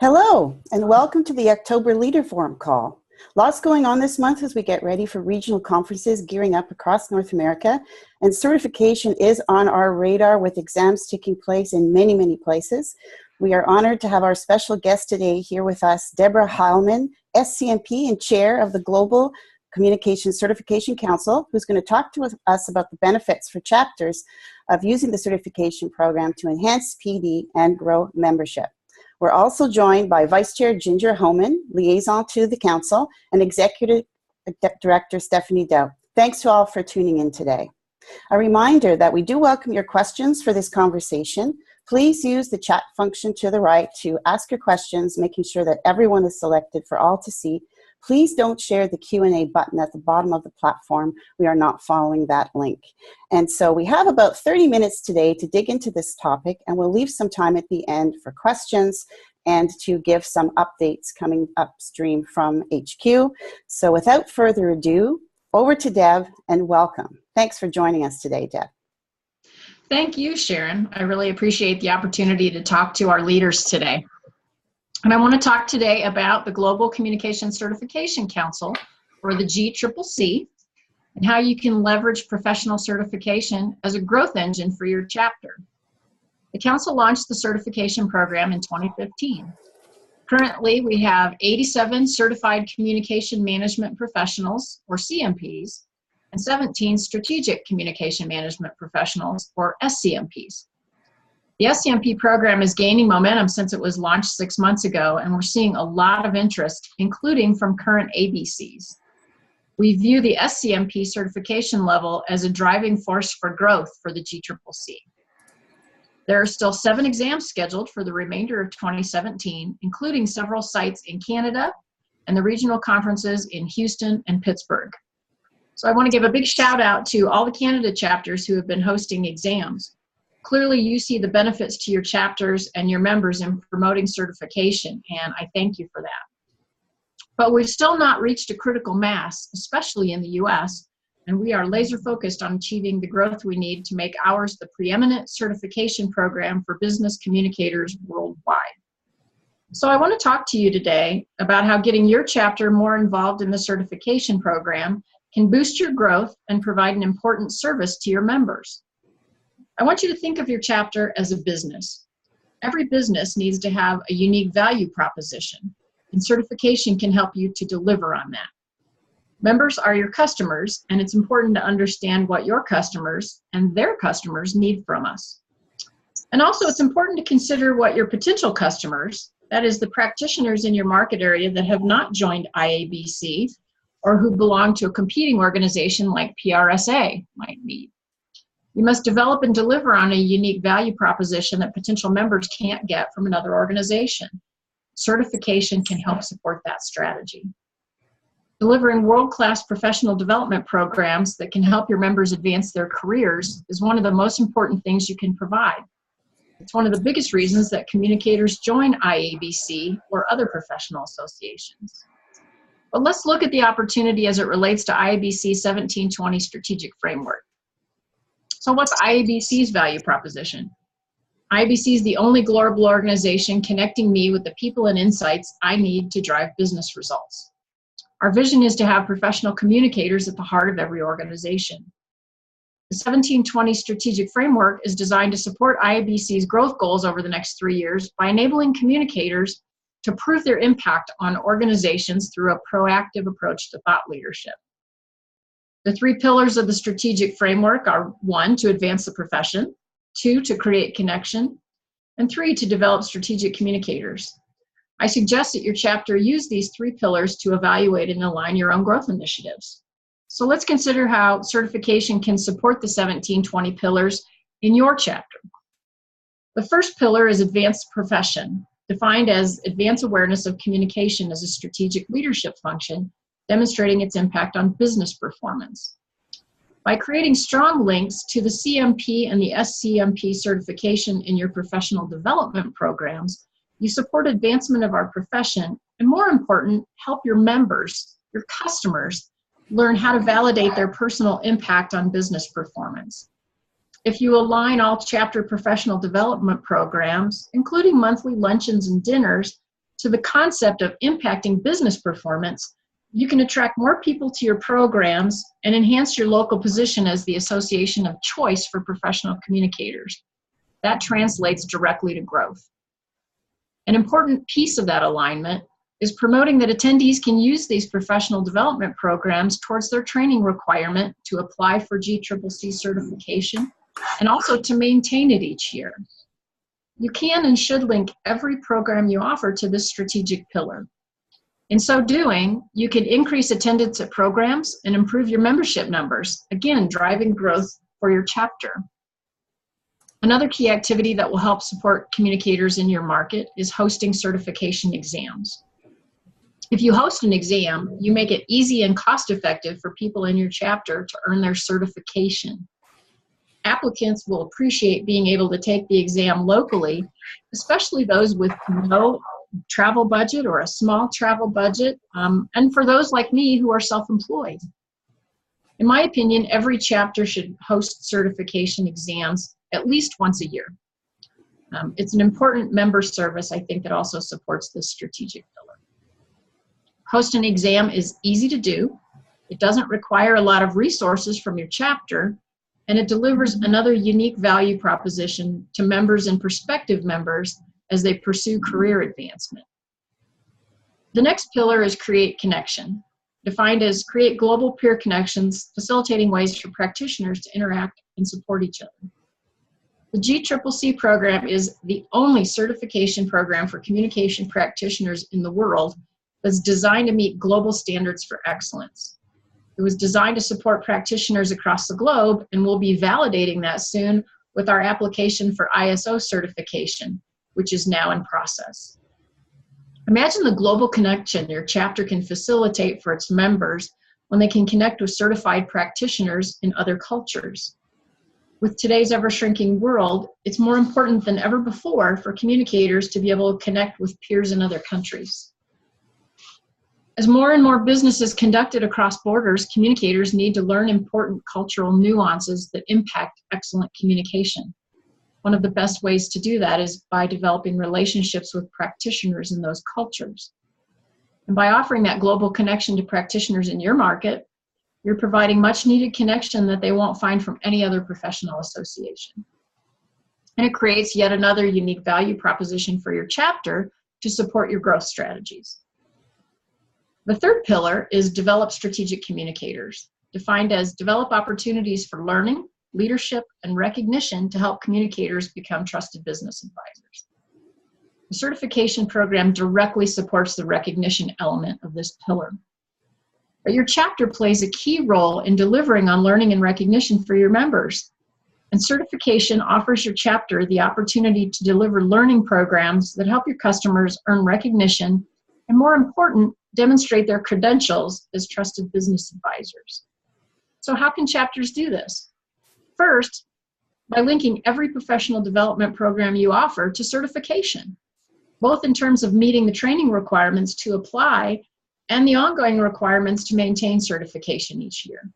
Hello, and welcome to the October Leader Forum call. Lots going on this month as we get ready for regional conferences gearing up across North America, and certification is on our radar with exams taking place in many places. We are honored to have our special guest today here with us, Deb Hileman, SCMP and Chair of the Global Communication Certification Council, who's going to talk to us about the benefits for chapters of using the certification program to enhance PD and grow membership. We're also joined by Vice Chair Ginger Homan, Liaison to the Council, and Executive Director Stephanie Dow. Thanks to all for tuning in today. A reminder that we do welcome your questions for this conversation. Please use the chat function to the right to ask your questions, making sure that everyone is selected for all to see. Please don't share the Q&A button at the bottom of the platform. We are not following that link. And so we have about 30 minutes today to dig into this topic, and we'll leave some time at the end for questions and to give some updates coming upstream from HQ. So without further ado, over to Deb, and welcome. Thanks for joining us today, Deb. Thank you, Sharon. I really appreciate the opportunity to talk to our leaders today. And I want to talk today about the Global Communication Certification Council, or the GCCC, and how you can leverage professional certification as a growth engine for your chapter. The Council launched the certification program in 2015. Currently, we have 87 Certified Communication Management Professionals, or CMPs, and 17 Strategic Communication Management Professionals, or SCMPs. The SCMP program is gaining momentum since it was launched 6 months ago, and we're seeing a lot of interest, including from current ABCs. We view the SCMP certification level as a driving force for growth for the GCCC. There are still 7 exams scheduled for the remainder of 2017, including several sites in Canada and the regional conferences in Houston and Pittsburgh. So I want to give a big shout out to all the Canada chapters who have been hosting exams. Clearly, you see the benefits to your chapters and your members in promoting certification, and I thank you for that. But we've still not reached a critical mass, especially in the US, and we are laser focused on achieving the growth we need to make ours the preeminent certification program for business communicators worldwide. So I want to talk to you today about how getting your chapter more involved in the certification program can boost your growth and provide an important service to your members. I want you to think of your chapter as a business. Every business needs to have a unique value proposition, and certification can help you to deliver on that. Members are your customers, and it's important to understand what your customers and their customers need from us. And also, it's important to consider what your potential customers, that is the practitioners in your market area that have not joined IABC or who belong to a competing organization like PRSA, might need. You must develop and deliver on a unique value proposition that potential members can't get from another organization. Certification can help support that strategy. Delivering world-class professional development programs that can help your members advance their careers is one of the most important things you can provide. It's one of the biggest reasons that communicators join IABC or other professional associations. But let's look at the opportunity as it relates to IABC 1720 Strategic Framework. So what's IABC's value proposition? IABC is the only global organization connecting me with the people and insights I need to drive business results. Our vision is to have professional communicators at the heart of every organization. The 1720 Strategic Framework is designed to support IABC's growth goals over the next 3 years by enabling communicators to prove their impact on organizations through a proactive approach to thought leadership. The 3 pillars of the strategic framework are 1, to advance the profession, 2, to create connection, and 3, to develop strategic communicators. I suggest that your chapter use these 3 pillars to evaluate and align your own growth initiatives. So let's consider how certification can support the 1720 pillars in your chapter. The first pillar is advanced profession, defined as advanced awareness of communication as a strategic leadership function, demonstrating its impact on business performance. By creating strong links to the CMP and the SCMP certification in your professional development programs, you support advancement of our profession, and more important, help your members, your customers, learn how to validate their personal impact on business performance. If you align all chapter professional development programs, including monthly luncheons and dinners, to the concept of impacting business performance, you can attract more people to your programs and enhance your local position as the association of choice for professional communicators. That translates directly to growth. An important piece of that alignment is promoting that attendees can use these professional development programs towards their training requirement to apply for GCCC certification and also to maintain it each year. You can and should link every program you offer to this strategic pillar. In so doing, you can increase attendance at programs and improve your membership numbers, again, driving growth for your chapter. Another key activity that will help support communicators in your market is hosting certification exams. If you host an exam, you make it easy and cost-effective for people in your chapter to earn their certification. Applicants will appreciate being able to take the exam locally, especially those with no travel budget or a small travel budget, and for those like me who are self-employed. In my opinion, every chapter should host certification exams at least once a year. It's an important member service, I think, that also supports this strategic pillar. Host an exam is easy to do. It doesn't require a lot of resources from your chapter, and it delivers another unique value proposition to members and prospective members as they pursue career advancement. The next pillar is create connection, defined as create global peer connections, facilitating ways for practitioners to interact and support each other. The GCCC program is the only certification program for communication practitioners in the world that's designed to meet global standards for excellence. It was designed to support practitioners across the globe, and we'll be validating that soon with our application for ISO certification, which is now in process. Imagine the global connection your chapter can facilitate for its members when they can connect with certified practitioners in other cultures. With today's ever-shrinking world, it's more important than ever before for communicators to be able to connect with peers in other countries. As more and more business is conducted across borders, communicators need to learn important cultural nuances that impact excellent communication. One of the best ways to do that is by developing relationships with practitioners in those cultures. And by offering that global connection to practitioners in your market, you're providing much needed connection that they won't find from any other professional association. And it creates yet another unique value proposition for your chapter to support your growth strategies. The third pillar is develop strategic communicators, defined as develop opportunities for learning, leadership, and recognition to help communicators become trusted business advisors. The certification program directly supports the recognition element of this pillar. But your chapter plays a key role in delivering on learning and recognition for your members. And certification offers your chapter the opportunity to deliver learning programs that help your customers earn recognition and, more important, demonstrate their credentials as trusted business advisors. So how can chapters do this? First, by linking every professional development program you offer to certification, both in terms of meeting the training requirements to apply and the ongoing requirements to maintain certification each year.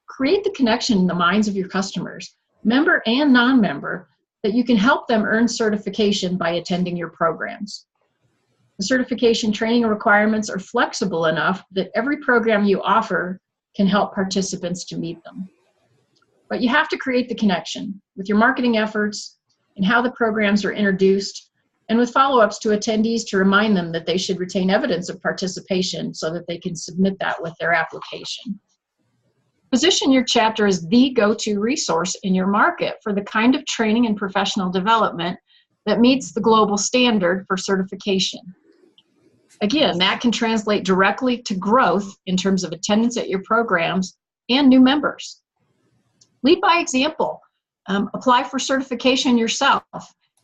Create the connection in the minds of your customers, member and non-member, that you can help them earn certification by attending your programs. The certification training requirements are flexible enough that every program you offer can help participants to meet them. But you have to create the connection with your marketing efforts and how the programs are introduced, and with follow-ups to attendees to remind them that they should retain evidence of participation so that they can submit that with their application. Position your chapter as the go-to resource in your market for the kind of training and professional development that meets the global standard for certification. Again, that can translate directly to growth in terms of attendance at your programs and new members. Lead by example. Apply for certification yourself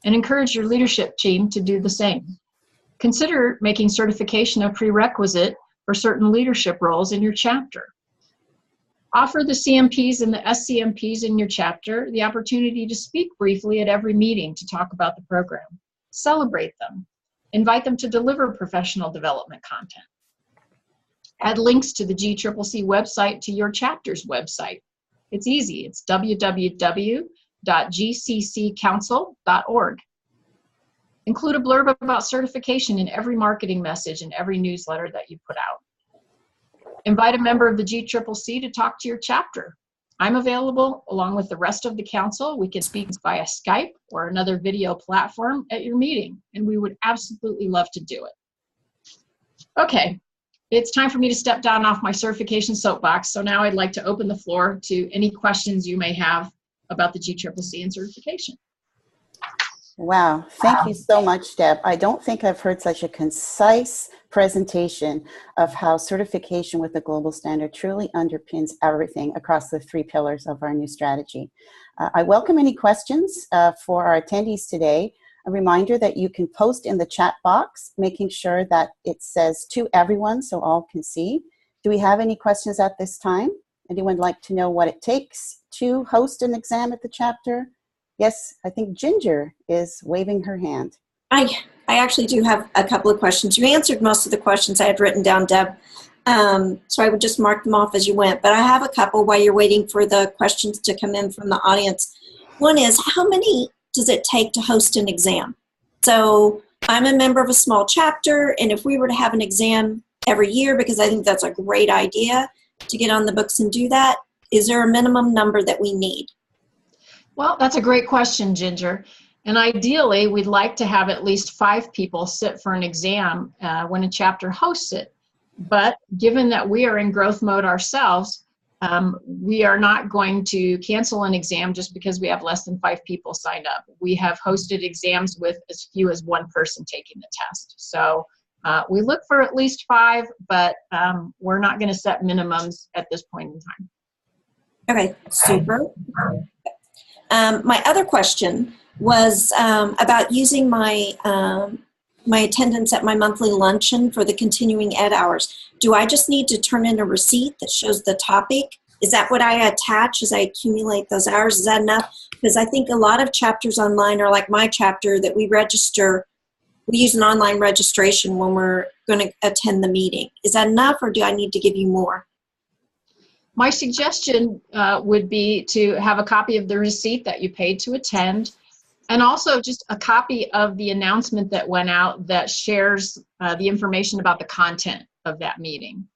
and encourage your leadership team to do the same. Consider making certification a prerequisite for certain leadership roles in your chapter. Offer the CMPs and the SCMPs in your chapter the opportunity to speak briefly at every meeting to talk about the program. Celebrate them. Invite them to deliver professional development content. Add links to the GCCC website to your chapter's website. It's easy. It's www.gcccouncil.org. Include a blurb about certification in every marketing message and every newsletter that you put out. Invite a member of the GCCC to talk to your chapter. I'm available along with the rest of the council. We can speak via Skype or another video platform at your meeting, and we would absolutely love to do it. Okay, it's time for me to step down off my certification soapbox. So now I'd like to open the floor to any questions you may have about the GCCC and certification. Wow, thank you so much, Deb. I don't think I've heard such a concise presentation of how certification with the global standard truly underpins everything across the 3 pillars of our new strategy. I welcome any questions for our attendees today. A reminder that you can post in the chat box, making sure that it says to everyone so all can see. Do we have any questions at this time? Anyone like to know what it takes to host an exam at the chapter? Yes, I think Ginger is waving her hand. I actually do have a couple of questions. You answered most of the questions I had written down, Deb, so I would just mark them off as you went. But I have a couple while you're waiting for the questions to come in from the audience. One is, how many does it take to host an exam? So I'm a member of a small chapter, and if we were to have an exam every year, because I think that's a great idea to get on the books and do that, is there a minimum number that we need? Well, that's a great question, Ginger. And ideally, we'd like to have at least 5 people sit for an exam when a chapter hosts it. But given that we are in growth mode ourselves, we are not going to cancel an exam just because we have less than 5 people signed up. We have hosted exams with as few as 1 person taking the test. So we look for at least 5, but we're not going to set minimums at this point in time. Okay, super. My other question was about using my my attendance at my monthly luncheon for the continuing ed hours. Do I just need to turn in a receipt that shows the topic? Is that what I attach as I accumulate those hours? Is that enough? Because I think a lot of chapters online are like my chapter, that we register, we use an online registration when we're going to attend the meeting. Is that enough, or do I need to give you more? My suggestion would be to have a copy of the receipt that you paid to attend, and also just a copy of the announcement that went out that shares the information about the content of that meeting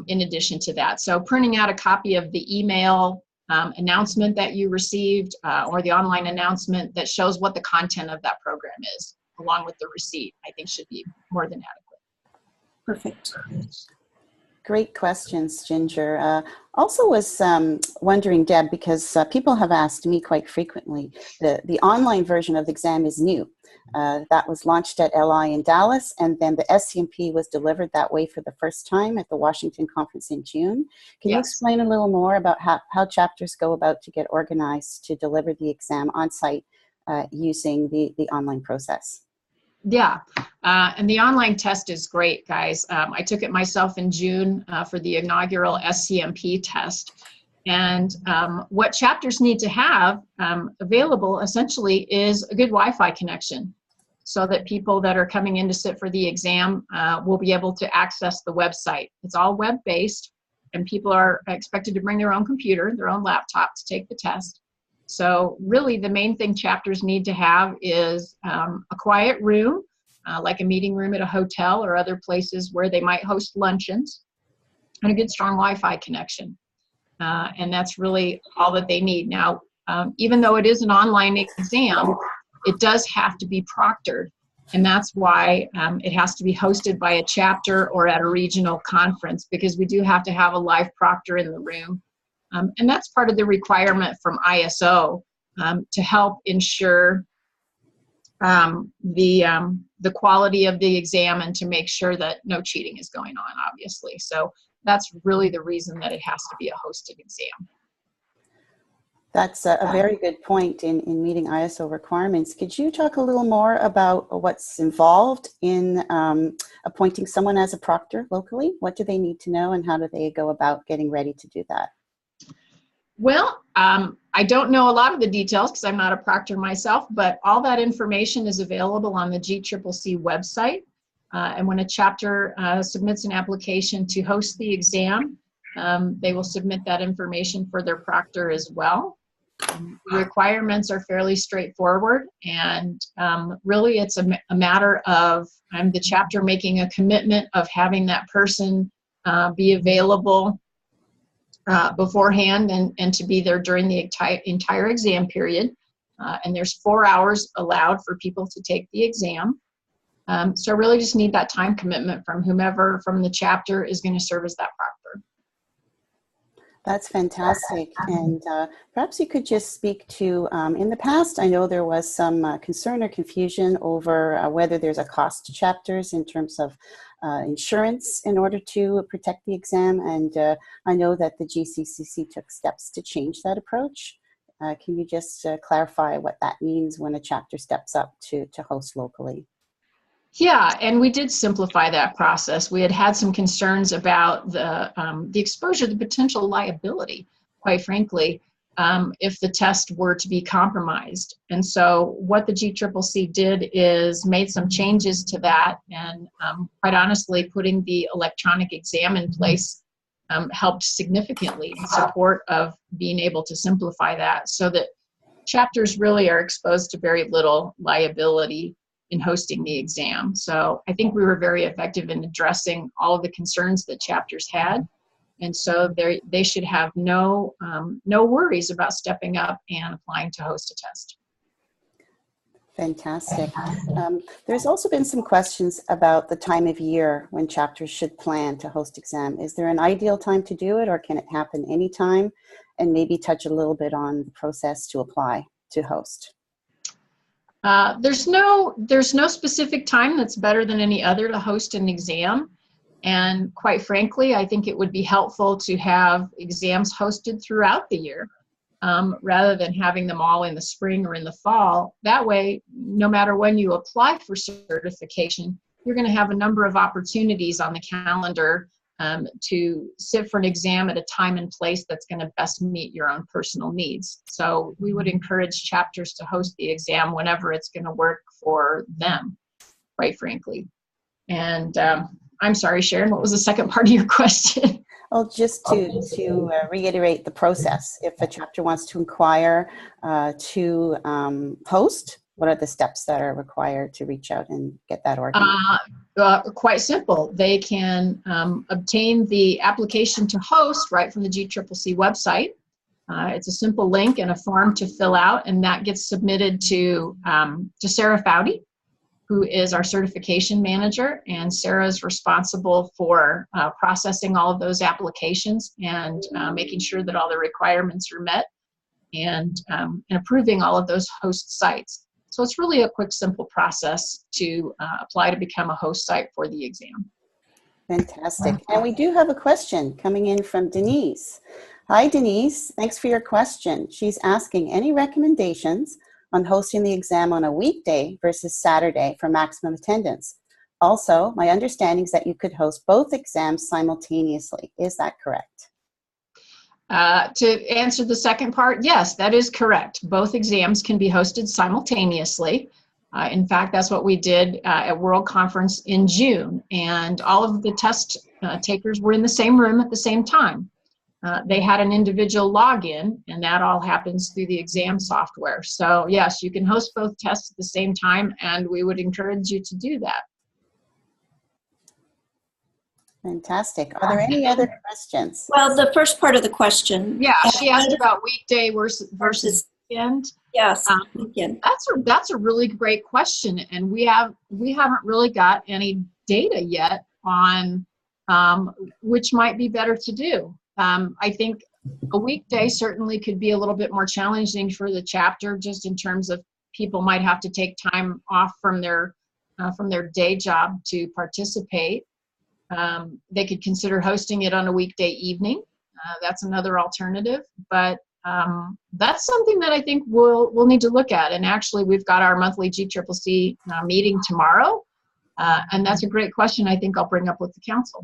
in addition to that. So printing out a copy of the email announcement that you received or the online announcement that shows what the content of that program is, along with the receipt, I think should be more than adequate. Perfect. Great questions, Ginger. Also was wondering, Deb, because people have asked me quite frequently, the online version of the exam is new. That was launched at LI in Dallas, and then the SCMP was delivered that way for the first time at the Washington conference in June. Can you explain a little more about how chapters go about to get organized to deliver the exam on site using the online process? Yeah, and the online test is great, guys. I took it myself in June for the inaugural SCMP test. And what chapters need to have available essentially is a good Wi-Fi connection, so that people that are coming in to sit for the exam will be able to access the website. It's all web-based, and people are expected to bring their own computer, their own laptop to take the test. So really the main thing chapters need to have is a quiet room, like a meeting room at a hotel or other places where they might host luncheons, and a good strong Wi-Fi connection. And that's really all that they need. Now, even though it is an online exam, it does have to be proctored. And that's why it has to be hosted by a chapter or at a regional conference, because we do have to have a live proctor in the room. And that's part of the requirement from ISO to help ensure the quality of the exam and to make sure that no cheating is going on, obviously. So that's really the reason that it has to be a hosted exam. That's a very good point in meeting ISO requirements. Could you talk a little more about what's involved in appointing someone as a proctor locally? What do they need to know, and how do they go about getting ready to do that? Well, I don't know a lot of the details because I'm not a proctor myself, but all that information is available on the GCCC website. And when a chapter submits an application to host the exam, they will submit that information for their proctor as well. The requirements are fairly straightforward, and really it's a matter of the chapter making a commitment of having that person be available beforehand and to be there during the entire exam period. And there's 4 hours allowed for people to take the exam. So really just need that time commitment from whomever from the chapter is going to serve as that proctor. That's fantastic. And perhaps you could just speak to, in the past, I know there was some concern or confusion over whether there's a cost to chapters in terms of insurance in order to protect the exam. And I know that the GCCC took steps to change that approach. Can you just clarify what that means when a chapter steps up to host locally? Yeah, and we did simplify that process. We had some concerns about the exposure, the potential liability, quite frankly, if the test were to be compromised. And so what the GCCC did is made some changes to that, and quite honestly, putting the electronic exam in place helped significantly in support of being able to simplify that so that chapters really are exposed to very little liability in hosting the exam. So I think we were very effective in addressing all of the concerns that chapters had. And so they should have no worries about stepping up and applying to host a test. Fantastic. There's also been some questions about the time of year when chapters should plan to host exam. Is there an ideal time to do it, or can it happen anytime? And maybe touch a little bit on the process to apply to host. There's no specific time that's better than any other to host an exam. And quite frankly, I think it would be helpful to have exams hosted throughout the year rather than having them all in the spring or in the fall. That way, no matter when you apply for certification, you're going to have a number of opportunities on the calendar to sit for an exam at a time and place that's going to best meet your own personal needs. So we would encourage chapters to host the exam whenever it's going to work for them, quite frankly. And I'm sorry, Sharon, what was the second part of your question? Well, just to reiterate the process, if a chapter wants to inquire to host, what are the steps that are required to reach out and get that organized? Quite simple. They can obtain the application to host right from the GCCC website. It's a simple link and a form to fill out, and that gets submitted to Sarah Foudy, who is our certification manager, and Sarah is responsible for processing all of those applications and making sure that all the requirements are met and approving all of those host sites. So it's really a quick, simple process to apply to become a host site for the exam. Fantastic. And we do have a question coming in from Denise. Hi, Denise. Thanks for your question. She's asking any recommendations on hosting the exam on a weekday versus Saturday for maximum attendance. Also, my understanding is that you could host both exams simultaneously. Is that correct? To answer the second part, yes, that is correct. Both exams can be hosted simultaneously. In fact, that's what we did at World Conference in June, and all of the test takers were in the same room at the same time. They had an individual login, and that all happens through the exam software. So yes, you can host both tests at the same time, and we would encourage you to do that. Fantastic. Are there any other questions? Well, the first part of the question. Yeah, she asked about weekday versus weekend. Yes, weekend. That's a really great question, and we haven't really got any data yet on which might be better to do. I think a weekday certainly could be a little bit more challenging for the chapter, just in terms of people might have to take time off from their day job to participate. They could consider hosting it on a weekday evening. That's another alternative, but that's something that I think we'll need to look at. And actually, we've got our monthly GCCC meeting tomorrow, and that's a great question I think I'll bring up with the council.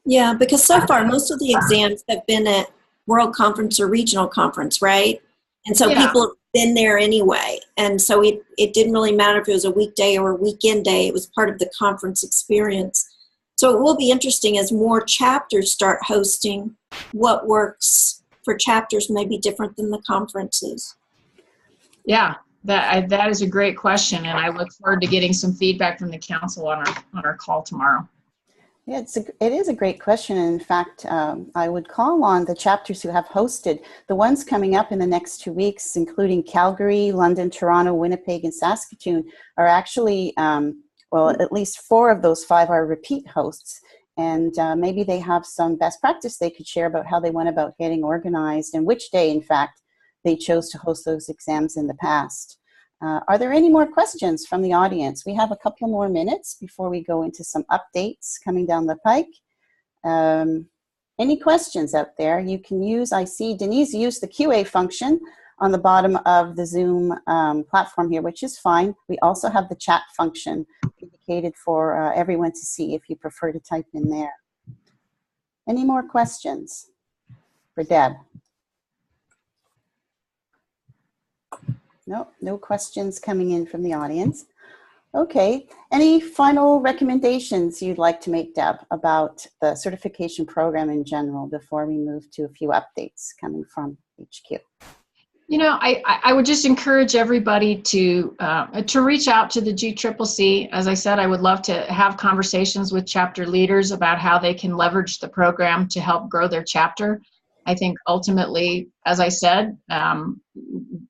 Yeah, because so far, most of the exams have been at World Conference or Regional Conference, right? And so people have been there anyway. And so it didn't really matter if it was a weekday or a weekend day. It was part of the conference experience. So it will be interesting as more chapters start hosting. What works for chapters may be different than the conferences. Yeah, that is a great question, and I look forward to getting some feedback from the council on our call tomorrow. Yeah, it is a great question. And in fact, I would call on the chapters who have hosted. The ones coming up in the next 2 weeks, including Calgary, London, Toronto, Winnipeg, and Saskatoon, are actually, well, at least 4 of those 5 are repeat hosts. And maybe they have some best practice they could share about how they went about getting organized and which day, in fact, they chose to host those exams in the past. Are there any more questions from the audience? We have a couple more minutes before we go into some updates coming down the pike. Any questions out there? You can use, I see Denise used the QA function on the bottom of the Zoom platform here, which is fine. We also have the chat function indicated for everyone to see if you prefer to type in there. Any more questions for Deb? No, no questions coming in from the audience. Okay, any final recommendations you'd like to make, Deb, about the certification program in general before we move to a few updates coming from HQ? You know, I would just encourage everybody to reach out to the GCCC. As I said, I would love to have conversations with chapter leaders about how they can leverage the program to help grow their chapter. I think ultimately, as I said,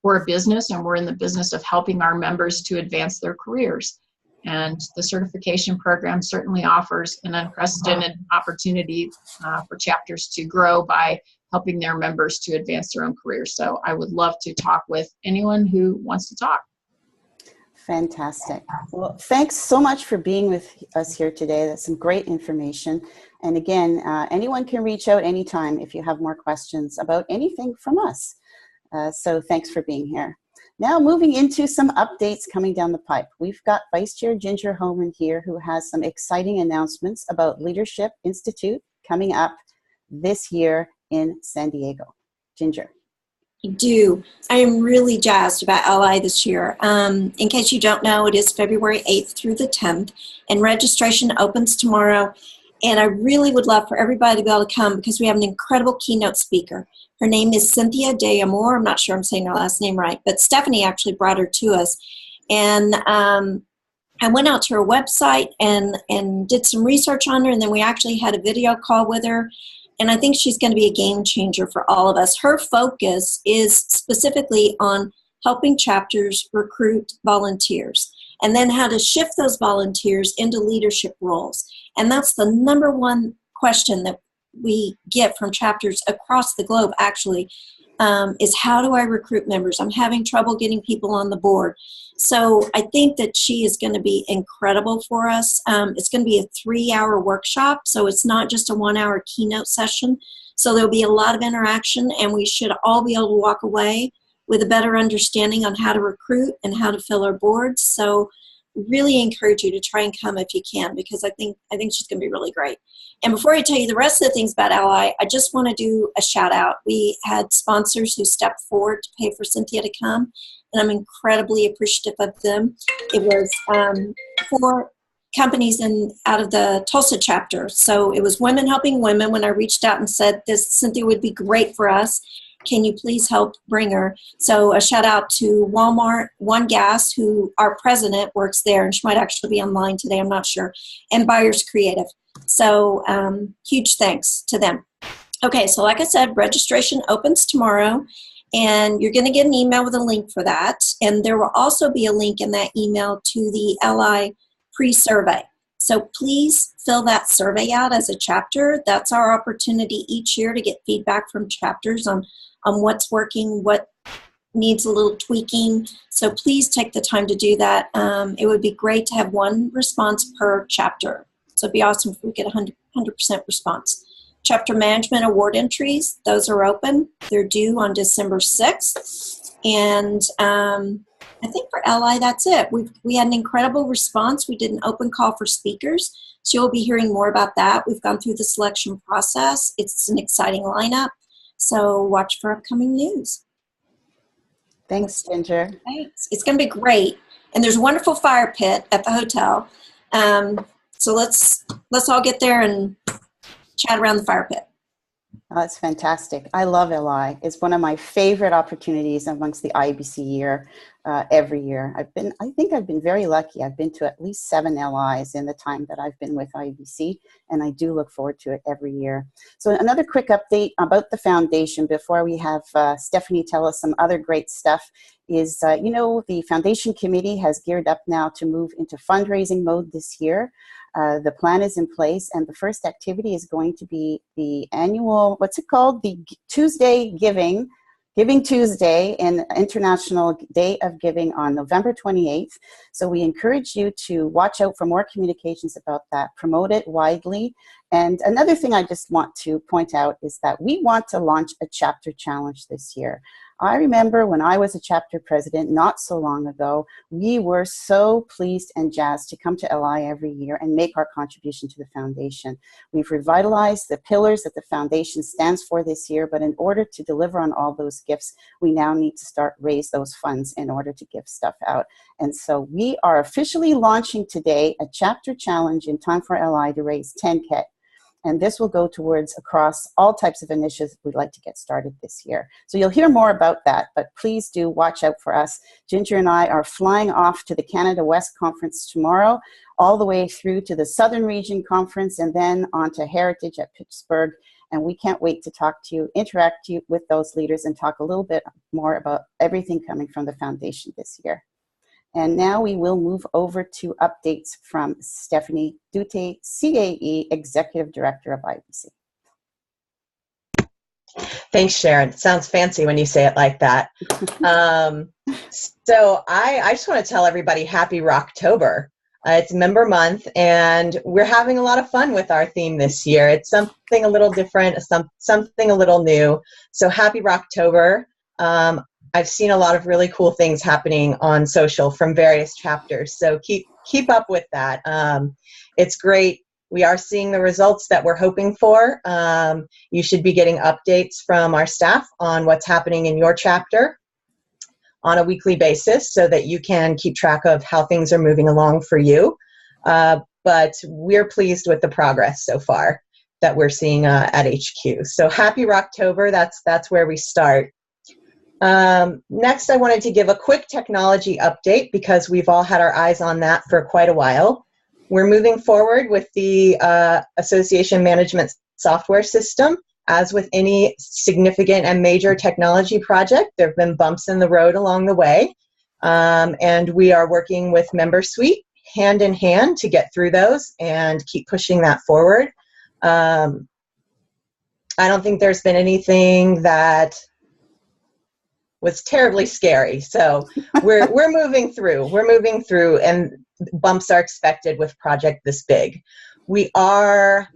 we're a business and we're in the business of helping our members to advance their careers. And the certification program certainly offers an unprecedented opportunity for chapters to grow by helping their members to advance their own careers. So I would love to talk with anyone who wants to talk. Fantastic. Well, thanks so much for being with us here today. That's some great information. And again, anyone can reach out anytime if you have more questions about anything from us. So thanks for being here. Now moving into some updates coming down the pipe. We've got Vice Chair Ginger Homan here who has some exciting announcements about Leadership Institute coming up this year in San Diego. Ginger. I do. I am really jazzed about LI this year. In case you don't know, it is February 8th through the 10th, and registration opens tomorrow. And I really would love for everybody to be able to come because we have an incredible keynote speaker. Her name is Cynthia De Amor. I'm not sure I'm saying her last name right, but Stephanie actually brought her to us. And I went out to her website and did some research on her, and then we actually had a video call with her. And I think she's going to be a game changer for all of us. Her focus is specifically on helping chapters recruit volunteers and then how to shift those volunteers into leadership roles. And that's the number one question that we get from chapters across the globe, actually, is how do I recruit members? I'm having trouble getting people on the board. So I think that she is going to be incredible for us. It's going to be a 3-hour workshop, so it's not just a 1-hour keynote session. So there'll be a lot of interaction, and we should all be able to walk away with a better understanding on how to recruit and how to fill our boards. So really encourage you to try and come if you can, because I think she's going to be really great. And before I tell you the rest of the things about LI, I just want to do a shout out. We had sponsors who stepped forward to pay for Cynthia to come, and I'm incredibly appreciative of them. It was 4 companies out of the Tulsa chapter. So it was Women Helping Women when I reached out and said, this Cynthia would be great for us. Can you please help bring her? So a shout out to Walmart, One Gas, who our president works there, and she might actually be online today, I'm not sure, and Buyers Creative. So huge thanks to them. Okay, so like I said, registration opens tomorrow, and you're going to get an email with a link for that. And there will also be a link in that email to the LI pre-survey. So please fill that survey out as a chapter. That's our opportunity each year to get feedback from chapters on what's working, what needs a little tweaking. So please take the time to do that. It would be great to have 1 response per chapter. So it'd be awesome if we get 100% response. Chapter management award entries, those are open. They're due on December 6th. And I think for LI, that's it. We had an incredible response. We did an open call for speakers. So you'll be hearing more about that. We've gone through the selection process. It's an exciting lineup. So watch for upcoming news. Thanks, Ginger. Thanks. It's going to be great. And there's a wonderful fire pit at the hotel. So let's all get there and chat around the fire pit. That's fantastic. I love LI. It's one of my favorite opportunities amongst the IABC year every year. I think I've been very lucky. I've been to at least 7 LIs in the time that I've been with IABC, and I do look forward to it every year. So another quick update about the foundation before we have Stephanie tell us some other great stuff is, the foundation committee has geared up now to move into fundraising mode this year. The plan is in place, and the first activity is going to be the annual, what's it called? The Tuesday Giving Tuesday, and International Day of Giving on November 28th. So we encourage you to watch out for more communications about that, promote it widely. And another thing I just want to point out is that we want to launch a chapter challenge this year. I remember when I was a chapter president not so long ago, we were so pleased and jazzed to come to LI every year and make our contribution to the foundation. We've revitalized the pillars that the foundation stands for this year, but in order to deliver on all those gifts, we now need to raise those funds in order to give stuff out. And so we are officially launching today a chapter challenge in time for LI to raise 10K. And this will go towards across all types of initiatives we'd like to get started this year. So you'll hear more about that, but please do watch out for us. Ginger and I are flying off to the Canada West Conference tomorrow, all the way through to the Southern Region Conference, and then on to Heritage at Pittsburgh. And we can't wait to talk to you, interact with those leaders, and talk a little bit more about everything coming from the foundation this year. And now we will move over to updates from Stephanie Dute, CAE Executive Director of IABC. Thanks, Sharon. It sounds fancy when you say it like that. So I just want to tell everybody happy Rocktober. It's member month, and we're having a lot of fun with our theme this year. It's something a little different, something a little new. So happy Rocktober. I've seen a lot of really cool things happening on social from various chapters. So keep up with that. It's great. We are seeing the results that we're hoping for. You should be getting updates from our staff on what's happening in your chapter on a weekly basis so that you can keep track of how things are moving along for you. But we're pleased with the progress so far that we're seeing at HQ. So happy Rocktober. That's where we start. Next, I wanted to give a quick technology update because we've all had our eyes on that for quite a while. We're moving forward with the association management software system. As with any significant and major technology project, there have been bumps in the road along the way. And we are working with MemberSuite hand in hand to get through those and keep pushing that forward. I don't think there's been anything that was terribly scary. So we're moving through. We're moving through, and bumps are expected with a project this big. We are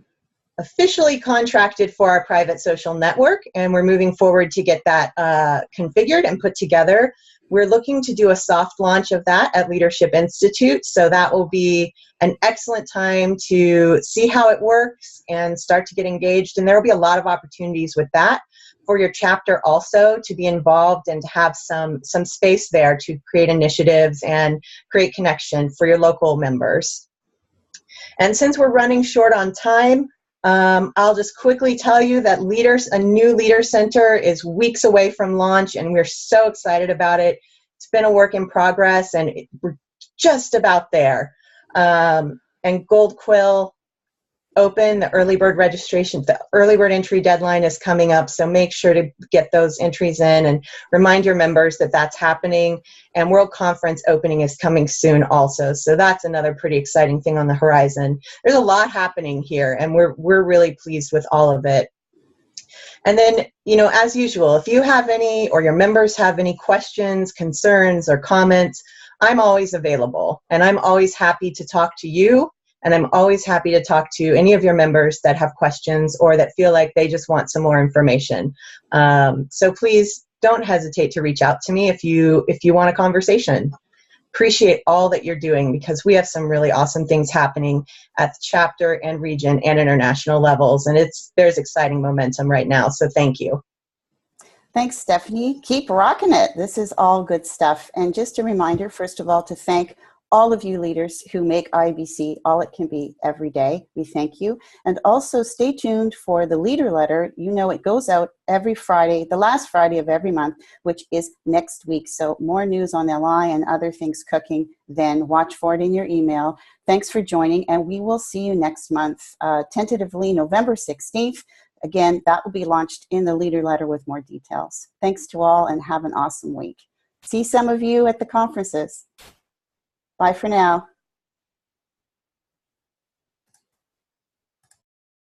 officially contracted for our private social network, and we're moving forward to get that configured and put together. We're looking to do a soft launch of that at Leadership Institute, so that will be an excellent time to see how it works and start to get engaged, and there will be a lot of opportunities with that for your chapter also to be involved and to have some space there to create initiatives and create connection for your local members. And since we're running short on time, I'll just quickly tell you that a new Leader Center is weeks away from launch, and we're so excited about it. It's been a work in progress, and we're just about there. And Gold Quill open, the early bird registration, the early bird entry deadline is coming up, so make sure to get those entries in and remind your members that that's happening. And World Conference opening is coming soon also, so that's another pretty exciting thing on the horizon. There's a lot happening here, and we're really pleased with all of it. And then, as usual, if you have any, or your members have any questions, concerns, or comments, I'm always available, and I'm always happy to talk to you. And I'm always happy to talk to any of your members that have questions or that feel like they just want some more information. So please don't hesitate to reach out to me if you want a conversation. Appreciate all that you're doing, because we have some really awesome things happening at the chapter and region and international levels, and there's exciting momentum right now. So thank you. Thanks, Stephanie. Keep rocking it. This is all good stuff. And just a reminder, first of all, to thank all of you leaders who make IABC all it can be every day. We thank you. And also stay tuned for the leader letter. You know it goes out every Friday, the last Friday of every month, which is next week. So more news on LI and other things cooking, then watch for it in your email. Thanks for joining, and we will see you next month, tentatively November 16th. Again, that will be launched in the leader letter with more details. Thanks to all, and have an awesome week. See some of you at the conferences. Bye for now.